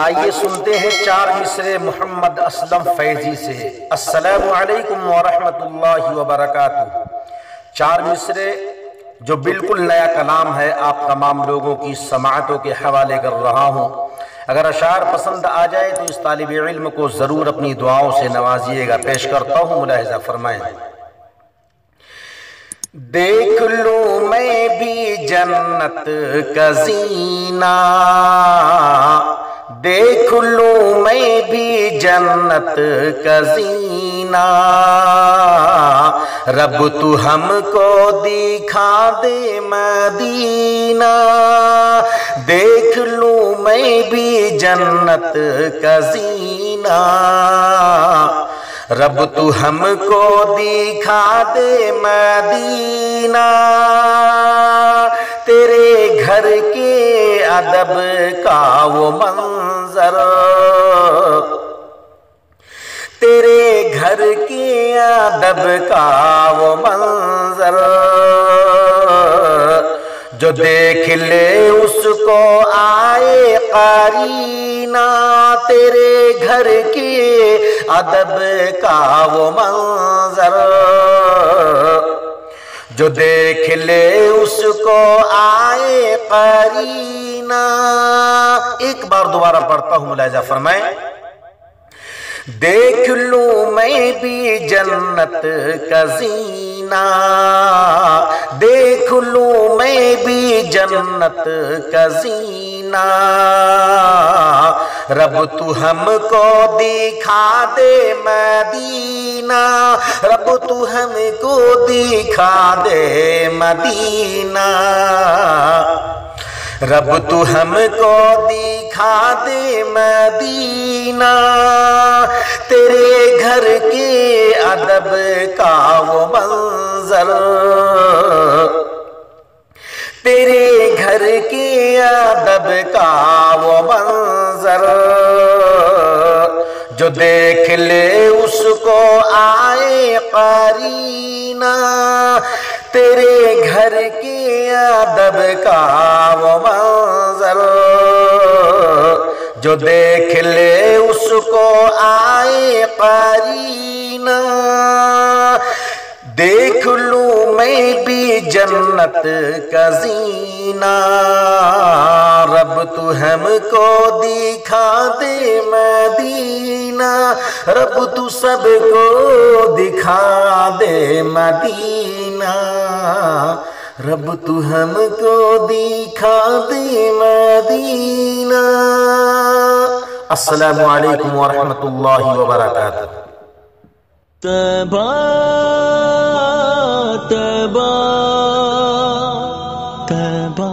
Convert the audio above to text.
آئیے سنتے ہیں چار مصرے محمد اسلم فیضی سے۔ السلام علیکم ورحمۃ اللہ وبرکاتہ۔ چار مصرے جو بالکل نیا کلام ہے، آپ تمام لوگوں کی سماعتوں کے حوالے کر رہا ہوں۔ اگر اشعار پسند آ جائے تو اس طالب علم کو ضرور اپنی دعاؤں سے نوازیے گا۔ پیش کرتا ہوں، ملاحظہ فرمائیں۔ دیکھ لوں میں بھی جنت کا زینہ، دیکھ لوں میں بھی جنت کا زینہ، رب تو ہم کو دکھا دے مدینہ، دیکھ لوں میں بھی جنت کا زینہ، رب تو ہم کو دکھا دے مدینہ، تیرے گھر کے ادب کا وہ منظر، تیرے گھر کے ادب کا وہ منظر، جو دیکھ لے اس کو آئے قرینہ، تیرے گھر کے ادب کا وہ منظر، جو دیکھ لے اس کو آئے قرینہ۔ ایک بار دوبارہ پڑھتا ہوں، ملاحظہ فرمائیں۔ دیکھ لوں میں بھی جنت کا زینہ، دیکھ لوں میں بھی جنت کا زینہ، رب تو ہم کو دکھا دے مدینہ، رب تو ہم کو دکھا دے مدینہ، رب تو ہم کو دکھا دے مدینہ، تیرے گھر کے ادب کا وہ منظر، تیرے گھر کے ادب کا وہ منظر، جو دیکھ لے اس کو آئے قرینہ، تیرے گھر کے ادب کا وہ منظر، جو دیکھ لے اس کو آئے قرینہ، دیکھ لوں میں بھی جنت کا زینہ، رب تو ہم کو دکھا دے مدینہ، رب تو سب کو دکھا دے مدینہ، رب تو ہم کو دکھا دے مدینہ۔ السلام علیکم ورحمۃ اللہ وبرکاتہ۔ طیبہ طیبہ طیبہ